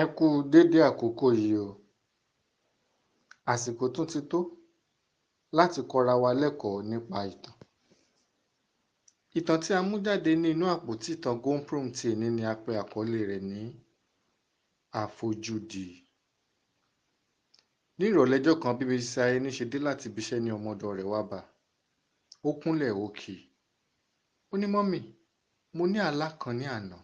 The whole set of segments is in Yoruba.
Ẹ kú dédé àkókò yìí o. Àsìkò tún ti tó láti kọ́ra wa lẹ́kọ̀ọ́ nípa ìtàn. Ìtàn tí a mú jáde ní inú àpótí ìtàn Gomprong ti èní ni a pe àkọlé rẹ̀ ní Àfojúdi. Ní ìrọ̀lẹ́jọ́ kan bí Mrs. Ayeni ṣe dé láti ibiṣẹ́ ní ọmọ ọ̀dọ̀ rẹ̀ wá bá a. Ó kúnlẹ̀ ó kì í. Ó ní mọ́mì, mo ní àlá kan ní àná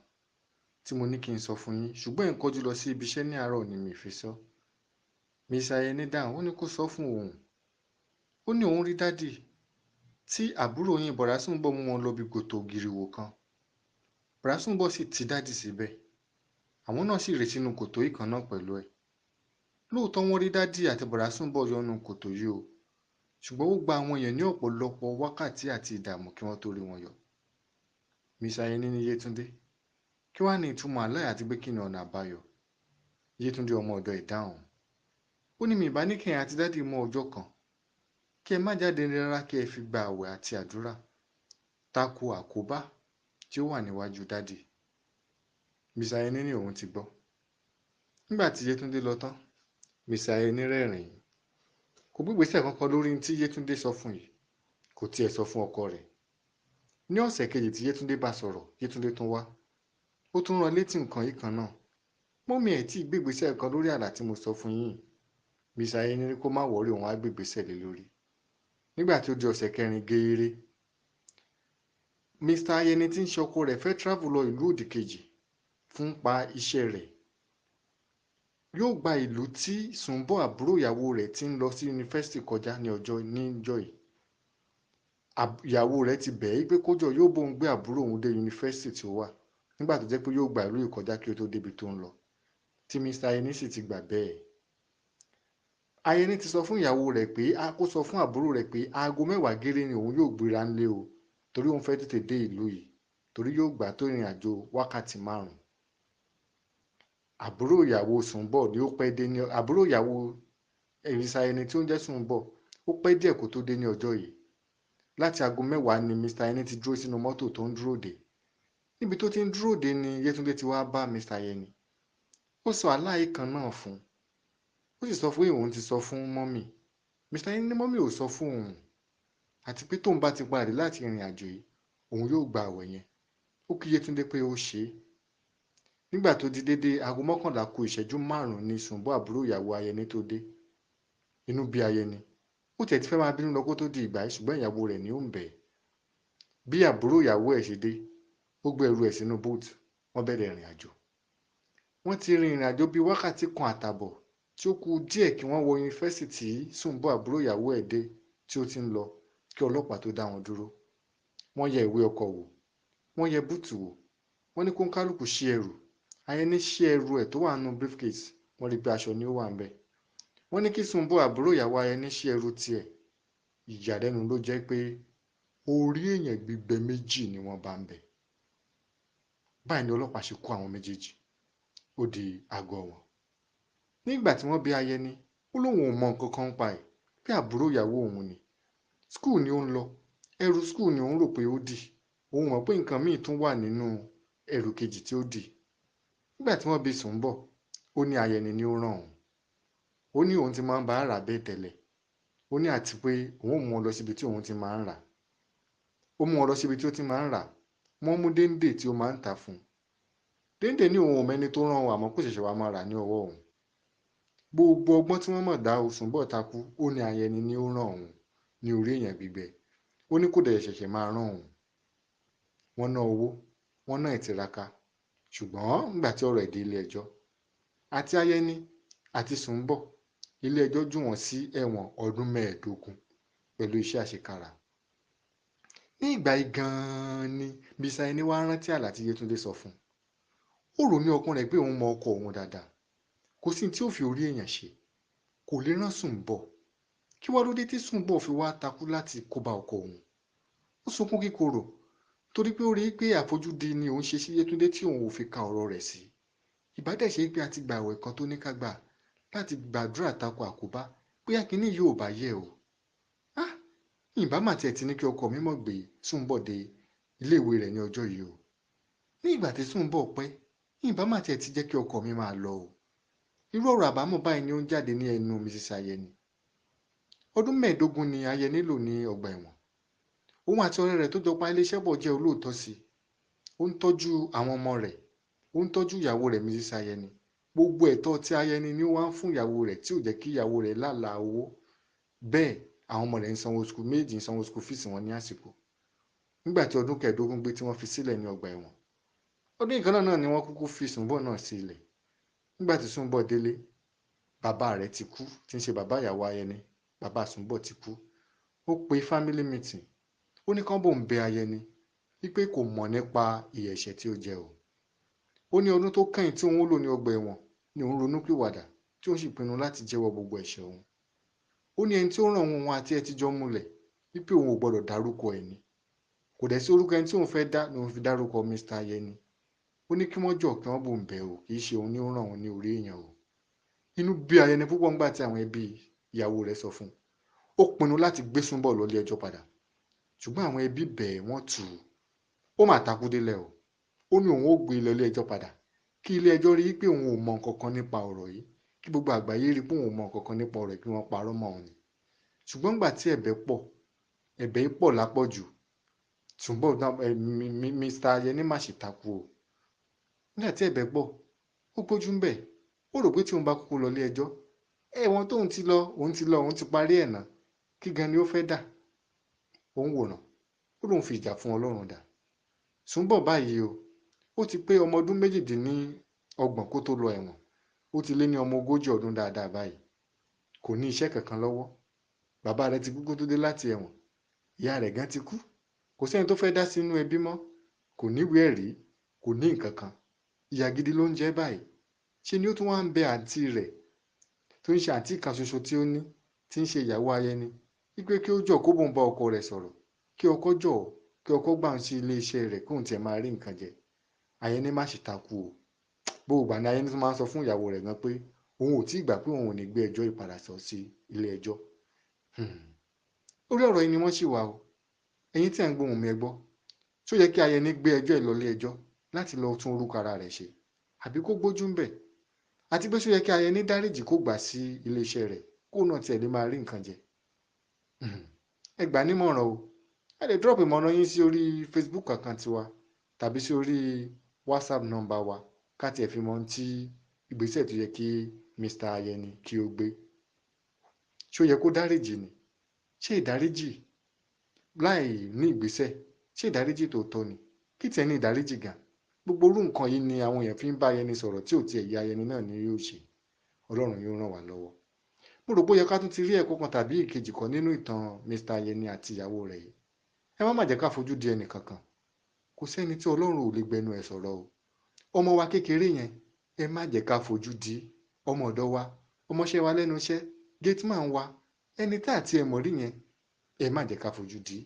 tí mo ní kí n sọ fún yín ṣùgbọ́n ẹ̀ ń kọjú lọ sí ibiṣẹ́ ní àárọ̀ ni mi fi sọ. Mrs. Ayeni dáhùn ó ní kó sọ fún òun. Ó ní òun rí dádì tí àbúrò yín Bọ̀dá Sùnbọ̀ mú wọn lọ bí gòtò gìrìwò kan. Bọ̀dá Sùnbọ̀ sì ti dádì síbẹ̀. Àwọn náà sì rè sínú kòtò yìí kan náà pẹ̀lú ẹ̀. Lóòótọ́ wọ́n rí dádì àti Bọ̀dá Sùnbọ̀ yọnu kòtò yìí o. Ṣùgbọ́n ó gba àwọn èèyàn ní ọ̀pọ̀lọpọ̀ wákàtí àti ìdààmú kí wọ́n tó rí wọn yọ. Mrs. Ayeni ní Yétúndé. Kí wá ní ìtumọ̀ àlá àti pé kí ni ọ̀nà àbáyọ? Yétúndé ọmọ ọ̀dọ̀ ìdáhùn. Ó ní mi ìbá ní kẹ̀yìn àti dádì mọ ọjọ́ kan. Kí ẹ má jáde rárá kí ẹ fi gba àwẹ̀ àti àdúrà. Tako àkóbá tí ó wà níwájú dádì. Mrs. Ayeni ní òun ti gbọ́. Nígbà tí Yétúndé lọ tán, Mrs. Ayeni rẹ́rìn-ín. Kò gbé ìgbésẹ̀ kankan lórí tí Yétúndé sọ fún yìí. Kò tiẹ̀ sọ fún ọkọ rẹ̀. Ní ọ̀sẹ̀ kejì tí Yétúndé bá sọ̀rọ̀, Yétúndé tún wá. Ó tún rán létí nǹkan yìí kan náà. Mọ́mì ẹ̀ tí gbé ìgbésẹ̀ kan lórí àlá tí mo sọ fún yín. Mrs. Ayeni ní kó má wọrí òun á gbé ìgbésẹ̀ lé lórí. Nígbà tí ó di ọ̀sẹ̀ kẹrin gééré, Mr. Ayeni tí ń ṣe ọkọ rẹ̀ fẹ́ travel lọ ìlú òdì kejì fún pa iṣẹ́ rẹ̀. Yóò gba ìlú tí Sùnbọ̀ àbúrò ìyàwó rẹ̀ ti ń lọ sí yunifásitì kọjá níjọ́ yìí. Ìyàwó rẹ̀ ti bẹ̀ ẹ́ pé kó jọ yóò bóun gbé àbúrò òun dé yunifásitì tí ó wà nígbà tó jẹ́ pé yóò gba ìlú yìí kọjá kí ó tó débi tó ń lọ. Tí Mr. Ayeni sì ti gbà bẹ́ẹ̀. Ayeni ti sọ fún ìyàwó rẹ̀ pé kó sọ fún àbúrò rẹ̀ pé aago 10 géré ni òun yóò gbéra ńlé o torí òun fẹ́ tètè dé ìlú yìí torí yóò gbà tó ìrìn àjò wákàtí 5. Àbúrò ìyàwó Sùnbọ̀ ni ó pẹ́ dé ní àbúrò ìyàwó Mrs. Ayeni tí ó ń jẹ́ Sùnbọ̀ ó pẹ́ díẹ̀ kó tó dé ní ọjọ́ yìí. Láti aago 10 ni Mr. Ayeni ti dúró sínú mọ́tò tó ń dúró dè. Níbi tó ti ń dúró dè ni Yétúndé ti wá bá Mr. Ayeni. Ó sọ àlá yìí kan náà fún un. Ó sì sọ fún òun ti sọ fún mọ́mì. Mr. Ayeni ní mọ́mì ò sọ fún òun àti pé tóun bá ti padà dé láti ìrìn àjò yìí òun yóò gba àwẹ̀ yẹn. Ó kí Yétúndé pé ó ṣe é. Nígbà tó di dédé aago 11 kù ìṣẹ́jú 5 ni Sùnbọ̀ àbúrò ìyàwó Ayeni tó dé. Inú bí Ayeni. Ó tiẹ̀ ti fẹ́ máa bínú lọ kó tó di ìgbà yìí ṣùgbọ́n ìyàwó rẹ̀ ni ó ń bẹ̀. Bí àbúrò ìyàwó ẹ̀ ṣe dé, ó gbé ẹrù ẹ̀ sínú bóòtù, wọ́n bẹ̀rẹ̀ ìrìn àjò. Wọ́n ti rin ìrìn àjò bíi wákàtí kan àtàbọ̀ tí ó kù díẹ̀ kí wọ́n wọ yunifásitì Sùnbọ̀ àbúrò ìyàwó ẹ̀ dé tí ó ti ń lọ kí ọlọ́pàá tó dá wọn dúró. Wọ́n yẹ ìwé ọkọ̀ wò, wọ́n yẹ búùtù wò, wọ́n ní kó ń kálukú ṣí ẹrù. Ayeni ṣí ẹrù ẹ̀ tó wà nínú briefcase, wọ́n rí pé aṣọ ni ó wà ńbẹ̀. Wọ́n ní kí Sùnbọ̀ àbúrò ìyàwó Ayeni ṣí ẹrù tiẹ̀. Ìyàlẹ́nu ló jẹ́ pé orí èèyàn gbígbẹ 2 ni wọ́n bá ńbẹ̀. Báyìí ni ọlọ́pàá ṣe kó àwọn méjèèjì. Ó di àgọ́ wọn. Nígbà tí wọ́n bi Ayeni, ó lóun ò mọ nǹkan kan pa ẹ̀ pé àbúrò ìyàwó òun ni. Skúù ni ó ń lọ. Ẹrù skúù ni òun rò pé ó dì. Òun mọ̀ pé nǹkan míì tún wà nínú ẹrù kejì tí ó dì. Nígbà tí wọ́n bi Sùnbọ̀, ó ní Ayeni ni ó rán òun. Ó ní òun ti máa ń bá rà bẹ́ẹ̀ tẹ́lẹ̀. Ó ní àti pé òun ò mú ọ lọ síbi tí òun ti máa ń rà. Ó mú ọ lọ síbi tí ó ti máa ń rà. Wọ́n mú déńdé tí ó máa ń tà fún un. Déńdé ní òun ò mẹ́ni tó rán òun àmọ́ kò ṣẹ̀ṣẹ̀ wá máa rà ní ọwọ́ òun. Gbogbo ọgbọ́n tí wọ́n mọ̀ dá Sùnbọ̀ takú ó ní Ayeni ni ó rán òun ní orí èèyàn gbígbẹ. Ó ní kò dẹ̀ ṣẹ̀ṣẹ̀ máa rán òun. Wọ́n ná owó, wọ́n ná ìtiraka. Ṣùgbọ́n nígbà tí ọ̀rọ̀ dé ilé ẹjọ́, àti Ayeni àti Sùnbọ̀, ilé ẹjọ́ jù wọ́n sí ẹ̀wọ̀n ọdún 15 pẹ̀lú iṣẹ́ àṣekára. Ní ìgbà yìí gan-an ni Mrs. Ayeni wá rántí àlá tí Yétúndé sọ fún un. Ó rò ní ọkàn rẹ̀ pé òun mọ ọkọ òun dáadáa. Kò sí tí ó fi orí èèyàn ṣe. Kò lè rán Sùnbọ̀. Kí wá ló dé tí Sùnbọ̀ fi wá takú láti kó bá ọkọ òun? Ó sunkún kíkorò torí pé ó rí pé àfojúdi ni òun ṣe sí Yétúndé tí òun ò fi ka ọ̀rọ̀ rẹ̀ sí. Ìbádẹ́ ṣe pé a ti gba àwẹ̀ kan tó ní ká gbà láti gbàdúrà tako àkóbá bóyá kíní yóò bá yẹ o. Ìbá mà tiẹ̀ ti ní kí ọkọ mi mọ̀ gbé Sùnbọ̀ dé iléèwé rẹ̀ ní ọjọ́ yìí o. Ní ìgbà tí Sùnbọ̀ pẹ́, ìbá mà tiẹ̀ ti jẹ́ kí ọkọ mi máa lọ o. irú ọ̀rọ̀ àbámọ̀ báyìí ni ó ń jáde ní ẹnu Mrs. Ayẹni. Ọdún 15 ni Ayẹni lò ní ọgbà ẹ̀wọ̀n. Òun àti ọ̀rẹ́ rẹ̀ tó jọ pa iléeṣẹ́ pọ̀ jẹ́ olóòótọ́ sí i. Ó ń tọ́jú àwọn ọmọ rẹ̀, ó ń tọ́jú ìyàwó rẹ̀ Mrs. Ayẹni. Gbogbo ẹ̀tọ́ tí Ayẹni ní ó wá ń fún ìyàwó rẹ̀ tí ò jẹ́ kí ìyàwó rẹ̀ lálàá owó. Bẹ́ẹ̀ àwọn ọmọ rẹ̀ ń sanwó school, méjì ń sanwó school fees wọn ní àsìkò. Nígbà tí ọdún 15 gbé tí wọ́n fi sílẹ̀ ní ọgbà ẹ̀wọ̀n. Ọdún ìkan náà ni wọ́n kúkú fi Sùnbọ̀ náà sí ilẹ̀. Nígbà tí Sùnbọ̀ délé, bàbá rẹ̀ ti kú, tí ń ṣe bàbá ìyàwó Ayẹni, bàbá Sùnbọ̀ ti kú. Ó pe family meeting. Ó ní kán bò ń bẹ Ayẹni wípé kò mọ̀ nípa ìyà ẹ̀ṣẹ̀ tí ó jẹ o. Ó ní ọdún tó kẹ́yìn tí òun lò ní ọgbà ẹ̀wọ̀n ni òun ronúpìwàdà tí òun sì pinnu láti jẹ́wọ́ gbogbo ẹ̀ṣẹ̀ òun. Ó ní ẹni tí ó ràn òun àti ẹ ti jọ múlẹ̀ wípé òun ò gbọdọ̀ dárúkọ ẹ̀ ni. Kò dẹ̀ sí orúkọ ẹni tí òun fẹ́ dá ni òun fi dárúkọ Mr. Ayẹni. Ó ní kí wọ́n jọ̀ kí wọ́n bò ń bẹ̀ o, kì í ṣe òun ní ó ràn òun ní orí èèyàn o. Inú bí Ayẹni púpọ̀ ńgbà tí àwọn ẹbí ìyàwó rẹ̀ sọ fún un. Ó pinnu láti gbé Sùnbọ̀ lọ ilé ẹjọ́ padà. Ṣùgbọ́n àwọn ẹbí bẹ̀ wọ́n tù ú. Ó mà takú délẹ̀ o. Ó ní òun ó gbé lọ ilé ẹjọ́ padà. Kí ilé ẹjọ́ rí pé òun ò mọ nǹkan kan nípa ọ̀rọ̀ yìí. Kí gbogbo àgbáyé rí pé òun ò mọ nǹkan kan nípa ọ̀rọ̀ yìí kí wọ́n parọ́ mọ́ òun ni. Ṣùgbọ́n ńgbà tí ẹ̀bẹ̀ pọ̀, ẹ̀bẹ̀ yìí pọ̀ lápọ̀jù. Sùnbọ̀ Mr. Ayẹni má ṣe takú o. Nígbà tí ẹ̀bẹ̀ pọ̀, ó gbójú ń bẹ̀. Ó rò pé tí òun bá kúkú lọ ilé ẹjọ́, ẹ̀wọ̀n tóun ti lọ, òun ti parí ẹ̀ náà. Kí gan ni ó fẹ́ dà? Òun wòran. Ó lóun fi ìjà fún Ọlọ́run dà. Sùnbọ̀ báyìí o. Ó ti pé ọmọ ọdún 28 kó tó lọ ẹ̀wọ̀n. Ó ti lé ní ọmọ 40 ọdún dáadáa báyìí. Kò ní iṣẹ́ kankan lọ́wọ́. Bàbá rẹ̀ ti kú kó tó dé láti ẹ̀wọ̀n. Ìyá rẹ̀ gan ti kú. Kò sẹ́ni tó fẹ́ dá sí inú ẹbí mọ́. Kò níwèé ẹ̀rí, kò ní nǹkan kan. Ìyà gidi ló ń jẹ báyìí. Ṣé ni ó tún wá ń bẹ àǹtí rẹ̀ tó ń ṣe àǹtí kan ṣoṣo tí ó ní, tí ń ṣe ìyàwó Ayẹni, wípé kí ó jọ̀ kó bóun bá ọkọ rẹ̀ sọ̀rọ̀. Kí ọkọ jọ̀, kí ọkọ gbà ń sí ilé iṣẹ́ rẹ̀ kóun tiẹ̀ máa rí nǹkan jẹ. Ayẹni má ṣe takú o. Gbogbo ìgbà ni Ayẹni tún máa ń sọ fún ìyàwó rẹ̀ gan pé òun ò tíì gbà pé òun ò ní gbé ẹjọ́ ìpadà sọ sí ilé ẹjọ́. Orí ọ̀rọ̀ yìí ni wọ́n ṣì wà o. Ẹ̀yin tí ẹ̀ ń gbóhùn mi ẹ gbọ́. Ṣó yẹ kí Ayẹni gbé ẹjọ́ ẹ̀ lọ ilé ẹjọ́ láti lọ tún orúkọ ara rẹ̀ ṣe? Àbí kó gbójú ń bẹ̀? Àti pé ṣó yẹ kí Ayẹni dáríjì kó gbà sí ilé iṣẹ́ rẹ̀ kó náà tiẹ̀ lè máa rí nǹkan jẹ? Ẹ gbà nímọ̀ràn o. Ẹ lè drop ìmọ̀ràn yín sí orí Facebook account wa tàbí sí orí WhatsApp number wa ká tiẹ̀ fi mọ ohun tí ìgbésẹ̀ tó yẹ kí Mr. Ayẹni kí ó gbé. Ṣó yẹ kó dáríjì ni? Ṣé ìdáríjì láì ní ìgbésẹ̀, ṣé ìdáríjì tòótọ́ ni? Kí tiẹ̀ ní ìdáríjì gan? Gbogbo irú nǹkan yìí ni àwọn èèyàn fi ń bá Ayẹni sọ̀rọ̀ tí ò tiẹ̀ yé Ayẹni náà ni yóò ṣe. Ọlọ́run yóò ràn wá lọ́wọ́. Mo rò pé ó yẹ ká tún ti rí ẹ̀kọ́ kan tàbí ìkejì kan nínú ìtàn Mr. Ayẹni àti ìyàwó rẹ̀ yìí. Ẹ má jẹ́ ká fojú di ẹnì kankan. Kò sẹ́ni tí Ọlọ́run ò lè gbẹnu ẹ̀ sọ̀rọ̀ o. Ọmọ wa kékeré yẹn, ẹ má jẹ́ ká fojú di. Ọmọ ọ̀dọ̀ wa, ọmọṣẹ́ wa lẹ́nu iṣẹ́, gateman wa, ẹni tá àti ẹ̀ mọ̀ rí yẹn, ẹ má jẹ́ ká fojú di.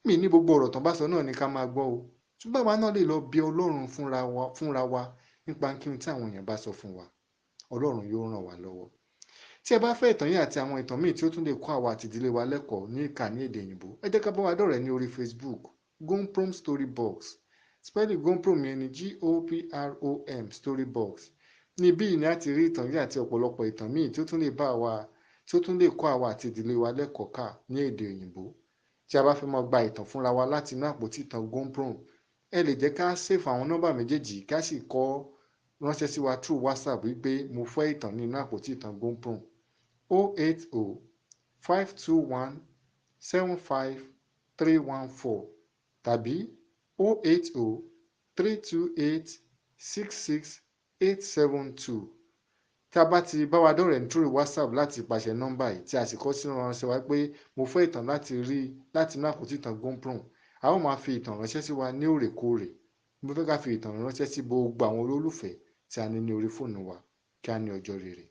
Mi ní gbogbo ọ̀rọ̀ tán bá sọ náà ni ká máa gbọ́ o. Ṣùgbọ́n àwa náà lè lọ bí Ọlọ́run fúnra wa nípa kí n tí àwọn èèyàn bá sọ fún wa. Ọlọ́run yóò ràn wá lọ́wọ́. Tí ẹ bá fẹ́ ìtàn yìí àti àwọn ìtàn míì tí ó tún lè kọ́ àwa àti ìdílé wa lẹ́kọ̀ọ́ ní ìkànnì èdè òyìnbó, ẹ jẹ́ ká bá wa dọ̀rẹ́ ní orí Facebook, Gomprom Storybox. Spelling Gomprom yẹn ni Goprom Storybox. Níbí yìí ni a ti rí ìtàn yìí àti ọ̀pọ̀lọpọ̀ ìtàn míì tí ó tún lè kọ́ àwa àti ìdílé wa lẹ́kọ̀ọ́ ká ní èdè òyìnbó. Tí a bá fẹ́ mọ gba ìtàn fúnra wa láti inú àpótí ìtàn Gomprom, ẹ lè jẹ́ ká save àwọn nọ́mbà méjèèjì ká sì kọ ránṣẹ́ sí wa through WhatsApp wípé mo fẹ́ ìtàn ní inú àpótí ìtàn Gomprom 080 521 75314 tàbí 080 328 66872. Tí a bá ti bá wa dọ̀rẹ́ through WhatsApp láti pàṣẹ nọ́mbà yìí tí a sì kọ sínú ránṣẹ́ wa pé mo fẹ́ ìtàn láti inú àpótí ìtàn Gomprom, a ó máa fi ìtàn ránṣẹ́ sí wa ní òrèkóòrè. Mo fẹ́ ká fi ìtàn ránṣẹ́ sí gbogbo àwọn olólùfẹ́ tí a ní orí fóònù wa. Kí a ní ọjọ́ rere.